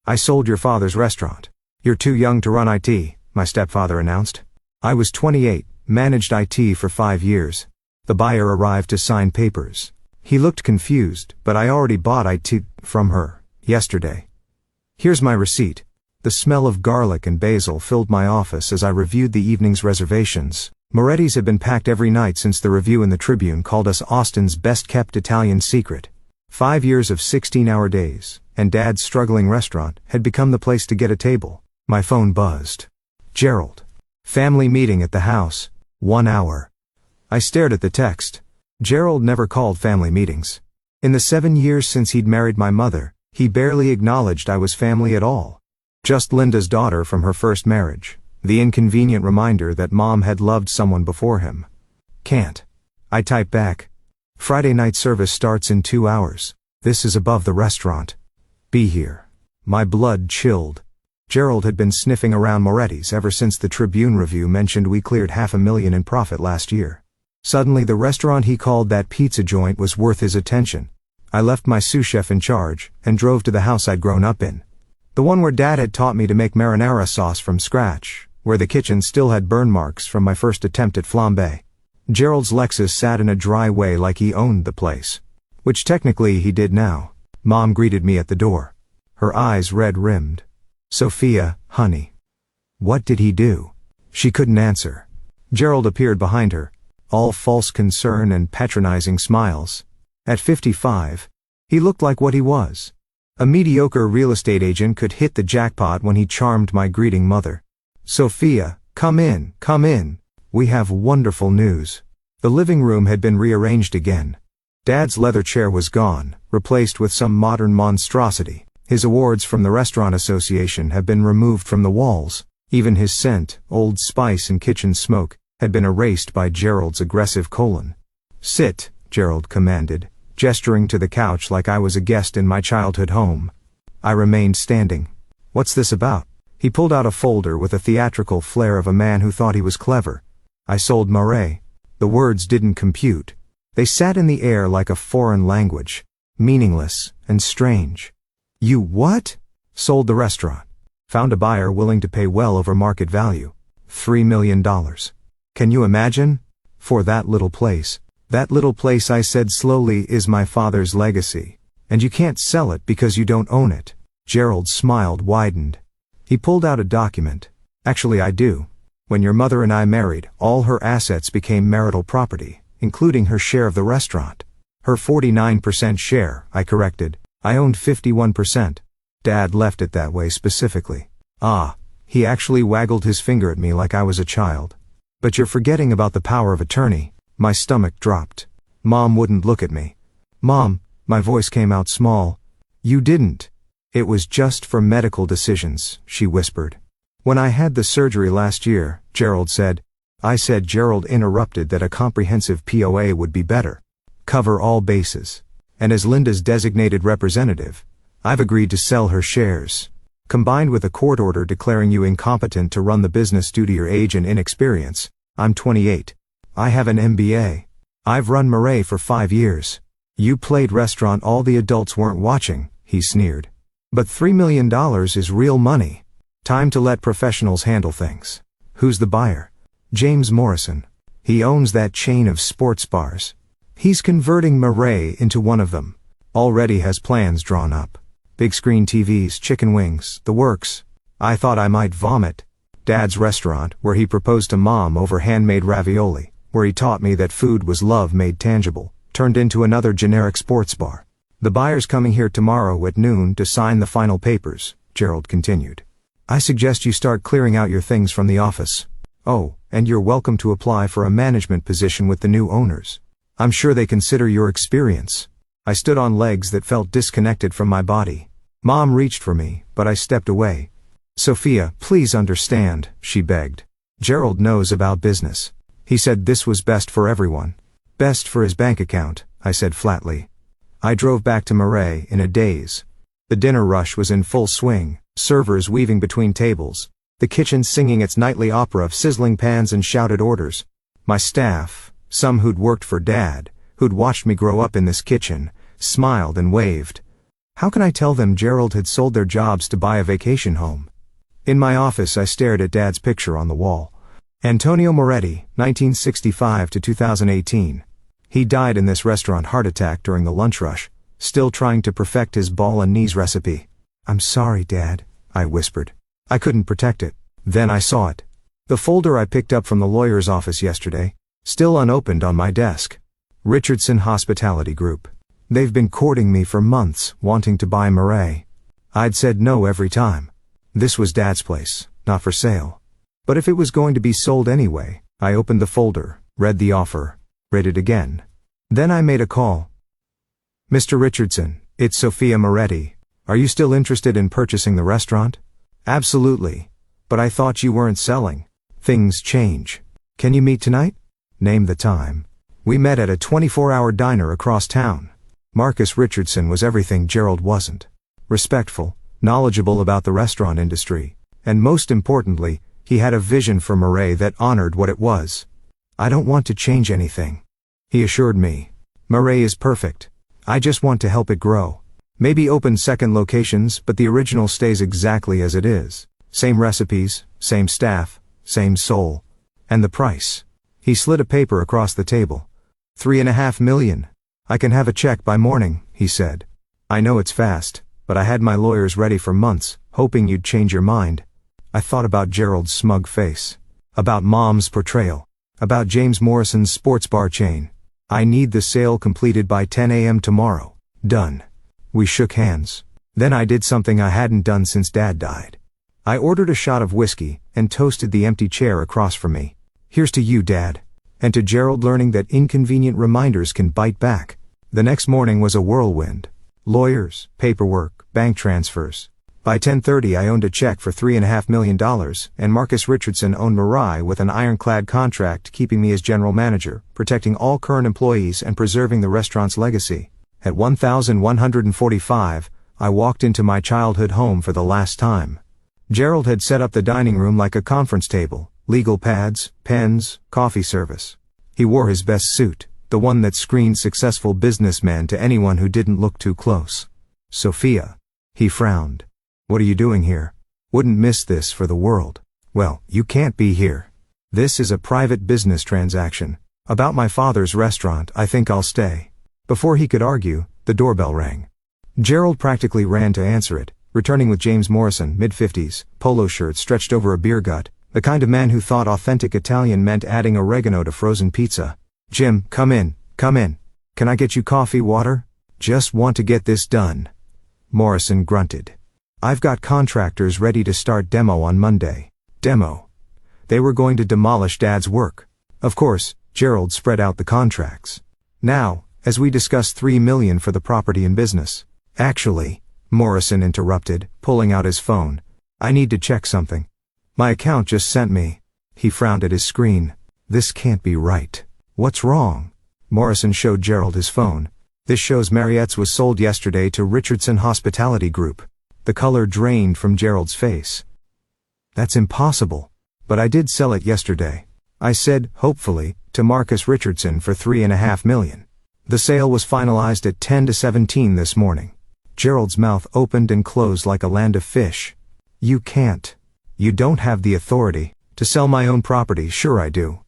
I sold your father's restaurant. You're too young to run IT, my stepfather announced. I was 28, managed IT for 5 years. The buyer arrived to sign papers. He looked confused, but I already bought IT from her yesterday. Here's my receipt. The smell of garlic and basil filled my office as I reviewed the evening's reservations. Moretti's had been packed every night since the review in the Tribune called us Austin's best-kept Italian secret. 5 years of 16-hour days, and Dad's struggling restaurant had become the place to get a table. My phone buzzed. Gerald. Family meeting at the house. 1 hour. I stared at the text. Gerald never called family meetings. In the 7 years since he'd married my mother, he barely acknowledged I was family at all. Just Linda's daughter from her first marriage. The inconvenient reminder that Mom had loved someone before him. Can't. I type back. Friday night service starts in 2 hours. This is above the restaurant. Be here. My blood chilled. Gerald had been sniffing around Moretti's ever since the Tribune review mentioned we cleared $500,000 in profit last year. Suddenly the restaurant he called that pizza joint was worth his attention. I left my sous chef in charge and drove to the house I'd grown up in. The one where Dad had taught me to make marinara sauce from scratch, where the kitchen still had burn marks from my first attempt at flambe. Gerald's Lexus sat in a dry way like he owned the place. Which technically he did now. Mom greeted me at the door. Her eyes red-rimmed. Sophia, honey. What did he do? She couldn't answer. Gerald appeared behind her, all false concern and patronizing smiles. At 55, he looked like what he was. A mediocre real estate agent could hit the jackpot when he charmed my greeting mother. Sophia, come in, come in. We have wonderful news. The living room had been rearranged again. Dad's leather chair was gone, replaced with some modern monstrosity. His awards from the Restaurant Association had been removed from the walls. Even his scent, Old Spice and kitchen smoke, had been erased by Gerald's aggressive colon. Sit, Gerald commanded, gesturing to the couch like I was a guest in my childhood home. I remained standing. What's this about? He pulled out a folder with a theatrical flair of a man who thought he was clever. I sold Marais. The words didn't compute. They sat in the air like a foreign language, meaningless and strange. You what? Sold the restaurant. Found a buyer willing to pay well over market value. $3 million. Can you imagine? For that little place. That little place, I said slowly, is my father's legacy. And you can't sell it because you don't own it. Gerald's smile widened. He pulled out a document. Actually, I do. When your mother and I married, all her assets became marital property, including her share of the restaurant. Her 49% share, I corrected. I owned 51%. Dad left it that way specifically. Ah, he actually waggled his finger at me like I was a child. But you're forgetting about the power of attorney. My stomach dropped. Mom wouldn't look at me. Mom, my voice came out small. You didn't. It was just for medical decisions, she whispered. When I had the surgery last year, Gerald said. I said Gerald interrupted that a comprehensive POA would be better. Cover all bases. And as Linda's designated representative, I've agreed to sell her shares. Combined with a court order declaring you incompetent to run the business due to your age and inexperience, I'm 28. I have an MBA. I've run Marais for 5 years. You played restaurant all the adults weren't watching, he sneered. But $3 million is real money. Time to let professionals handle things. Who's the buyer? James Morrison. He owns that chain of sports bars. He's converting Marais into one of them. Already has plans drawn up. Big screen TVs, chicken wings, the works. I thought I might vomit. Dad's restaurant, where he proposed to Mom over handmade ravioli, where he taught me that food was love made tangible, turned into another generic sports bar. The buyer's coming here tomorrow at noon to sign the final papers, Gerald continued. I suggest you start clearing out your things from the office. Oh, and you're welcome to apply for a management position with the new owners. I'm sure they consider your experience. I stood on legs that felt disconnected from my body. Mom reached for me, but I stepped away. Sophia, please understand, she begged. Gerald knows about business. He said this was best for everyone. Best for his bank account, I said flatly. I drove back to Marais in a daze. The dinner rush was in full swing, servers weaving between tables, the kitchen singing its nightly opera of sizzling pans and shouted orders. My staff, some who'd worked for Dad, who'd watched me grow up in this kitchen, smiled and waved. How can I tell them Gerald had sold their jobs to buy a vacation home? In my office I stared at Dad's picture on the wall. Antonio Moretti, 1965 to 2018. He died in this restaurant heart attack during the lunch rush, still trying to perfect his ball and knees recipe. I'm sorry, Dad, I whispered. I couldn't protect it. Then I saw it. The folder I picked up from the lawyer's office yesterday, still unopened on my desk. Richardson Hospitality Group. They've been courting me for months, wanting to buy Murray. I'd said no every time. This was Dad's place, not for sale. But if it was going to be sold anyway, I opened the folder, read the offer, read it again. Then I made a call. Mr. Richardson, it's Sophia Moretti. Are you still interested in purchasing the restaurant? Absolutely. But I thought you weren't selling. Things change. Can you meet tonight? Name the time. We met at a 24-hour diner across town. Marcus Richardson was everything Gerald wasn't. Respectful, knowledgeable about the restaurant industry, and most importantly, he had a vision for Murray that honored what it was. I don't want to change anything, he assured me. Murray is perfect. I just want to help it grow. Maybe open second locations, but the original stays exactly as it is. Same recipes, same staff, same soul. And the price. He slid a paper across the table. $3.5 million. I can have a check by morning, he said. I know it's fast, but I had my lawyers ready for months, hoping you'd change your mind. I thought about Gerald's smug face. About Mom's portrayal. About James Morrison's sports bar chain. I need the sale completed by 10 a.m. tomorrow. Done. We shook hands. Then I did something I hadn't done since Dad died. I ordered a shot of whiskey and toasted the empty chair across from me. Here's to you, Dad. And to Gerald, learning that inconvenient reminders can bite back. The next morning was a whirlwind. Lawyers, paperwork, bank transfers. By 10:30 I owned a check for $3.5 million, and Marcus Richardson owned Murray with an ironclad contract keeping me as general manager, protecting all current employees and preserving the restaurant's legacy. At 1145, I walked into my childhood home for the last time. Gerald had set up the dining room like a conference table, legal pads, pens, coffee service. He wore his best suit, the one that screened successful businessmen to anyone who didn't look too close. Sophia. He frowned. What are you doing here? Wouldn't miss this for the world. Well, you can't be here. This is a private business transaction. About my father's restaurant, I think I'll stay. Before he could argue, the doorbell rang. Gerald practically ran to answer it, returning with James Morrison, mid-50s, polo shirt stretched over a beer gut, the kind of man who thought authentic Italian meant adding oregano to frozen pizza. Jim, come in, come in. Can I get you coffee, water? Just want to get this done. Morrison grunted. I've got contractors ready to start demo on Monday. Demo. They were going to demolish Dad's work. Of course, Gerald spread out the contracts. Now, as we discussed, $3 million for the property and business. Actually, Morrison interrupted, pulling out his phone. I need to check something. My account just sent me. He frowned at his screen. This can't be right. What's wrong? Morrison showed Gerald his phone. This shows Marriott's was sold yesterday to Richardson Hospitality Group. The color drained from Gerald's face. That's impossible. But I did sell it yesterday. I said, hopefully, to Marcus Richardson for $3.5 million. The sale was finalized at 10 to 17 this morning. Gerald's mouth opened and closed like a land of fish. You can't. You don't have the authority to sell my own property. Sure I do.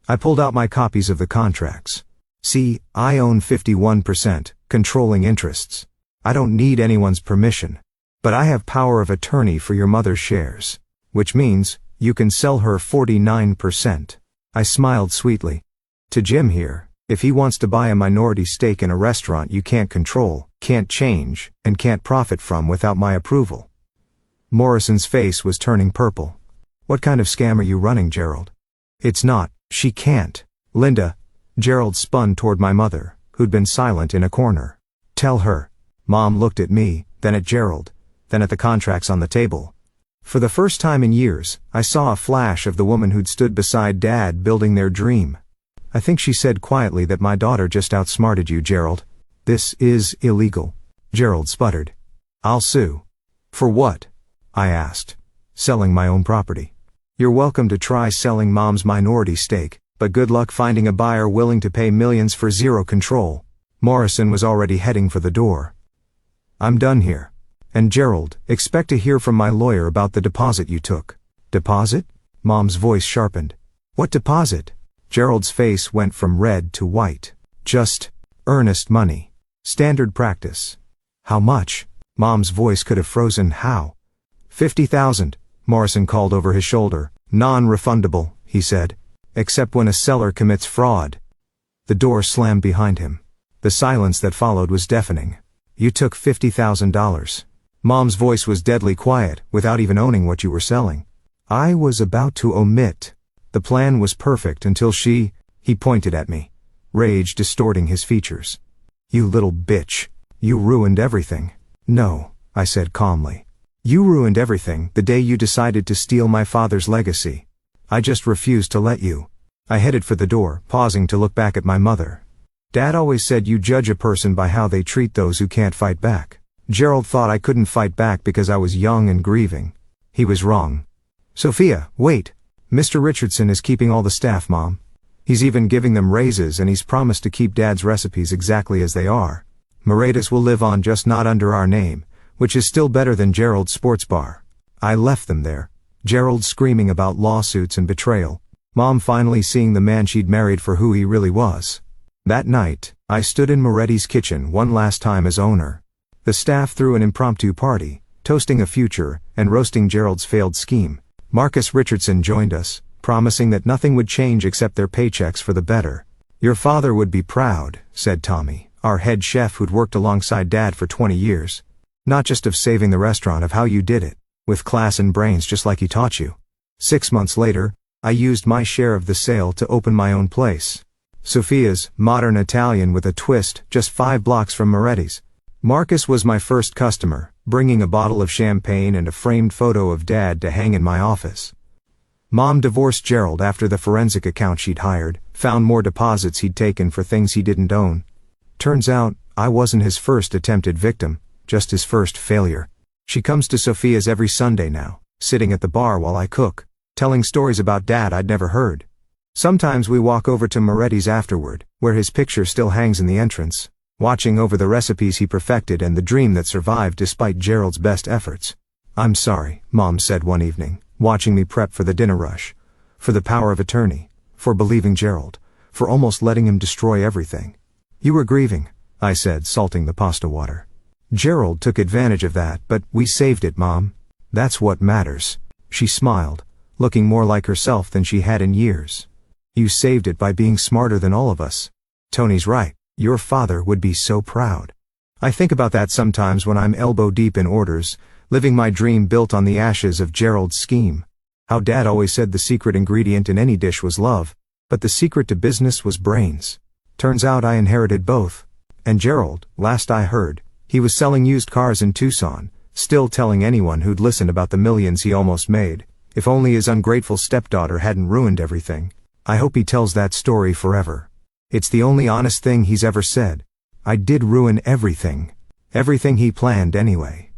I pulled out my copies of the contracts. See, I own 51%, controlling interests. I don't need anyone's permission. But I have power of attorney for your mother's shares. Which means, you can sell her 49%. I smiled sweetly. To Jim here, if he wants to buy a minority stake in a restaurant you can't control, can't change, and can't profit from without my approval. Morrison's face was turning purple. What kind of scam are you running, Gerald? It's not, she can't. Linda. Gerald spun toward my mother, who'd been silent in a corner. Tell her. Mom looked at me, then at Gerald, then at the contracts on the table. For the first time in years, I saw a flash of the woman who'd stood beside Dad building their dream. I think she said quietly that my daughter just outsmarted you, Gerald. This is illegal. Gerald sputtered. I'll sue. For what? I asked. Selling my own property. You're welcome to try selling Mom's minority stake, but good luck finding a buyer willing to pay millions for zero control. Morrison was already heading for the door. I'm done here. And Gerald, expect to hear from my lawyer about the deposit you took. Deposit? Mom's voice sharpened. What deposit? Gerald's face went from red to white. Just earnest money. Standard practice. How much? Mom's voice could have frozen. How? 50,000, Morrison called over his shoulder. Non-refundable, he said. Except when a seller commits fraud. The door slammed behind him. The silence that followed was deafening. You took $50,000. Mom's voice was deadly quiet, without even owning what you were selling. I was about to omit. The plan was perfect until he pointed at me. Rage distorting his features. You little bitch. You ruined everything. No, I said calmly. You ruined everything the day you decided to steal my father's legacy. I just refused to let you. I headed for the door, pausing to look back at my mother. Dad always said you judge a person by how they treat those who can't fight back. Gerald thought I couldn't fight back because I was young and grieving. He was wrong. Sophia, wait. Mr. Richardson is keeping all the staff, Mom. He's even giving them raises and he's promised to keep Dad's recipes exactly as they are. Moretus will live on, just not under our name, which is still better than Gerald's sports bar. I left them there. Gerald screaming about lawsuits and betrayal. Mom finally seeing the man she'd married for who he really was. That night, I stood in Moretti's kitchen one last time as owner. The staff threw an impromptu party, toasting a future and roasting Gerald's failed scheme. Marcus Richardson joined us, promising that nothing would change except their paychecks for the better. Your father would be proud, said Tommy, our head chef who'd worked alongside Dad for 20 years. Not just of saving the restaurant, of how you did it, with class and brains just like he taught you. 6 months later, I used my share of the sale to open my own place. Sophia's, modern Italian with a twist, just 5 blocks from Moretti's. Marcus was my first customer, bringing a bottle of champagne and a framed photo of Dad to hang in my office. Mom divorced Gerald after the forensic account she'd hired, found more deposits he'd taken for things he didn't own. Turns out, I wasn't his first attempted victim, just his first failure. She comes to Sophia's every Sunday now, sitting at the bar while I cook, telling stories about Dad I'd never heard. Sometimes we walk over to Moretti's afterward, where his picture still hangs in the entrance, watching over the recipes he perfected and the dream that survived despite Gerald's best efforts. I'm sorry, Mom said one evening, watching me prep for the dinner rush. For the power of attorney. For believing Gerald. For almost letting him destroy everything. You were grieving, I said, salting the pasta water. Gerald took advantage of that, but we saved it, Mom. That's what matters. She smiled, looking more like herself than she had in years. You saved it by being smarter than all of us. Tony's right. Your father would be so proud. I think about that sometimes when I'm elbow deep in orders, living my dream built on the ashes of Gerald's scheme. How Dad always said the secret ingredient in any dish was love, but the secret to business was brains. Turns out I inherited both. And Gerald, last I heard, he was selling used cars in Tucson, still telling anyone who'd listen about the millions he almost made. If only his ungrateful stepdaughter hadn't ruined everything. I hope he tells that story forever. It's the only honest thing he's ever said. I did ruin everything. Everything he planned anyway.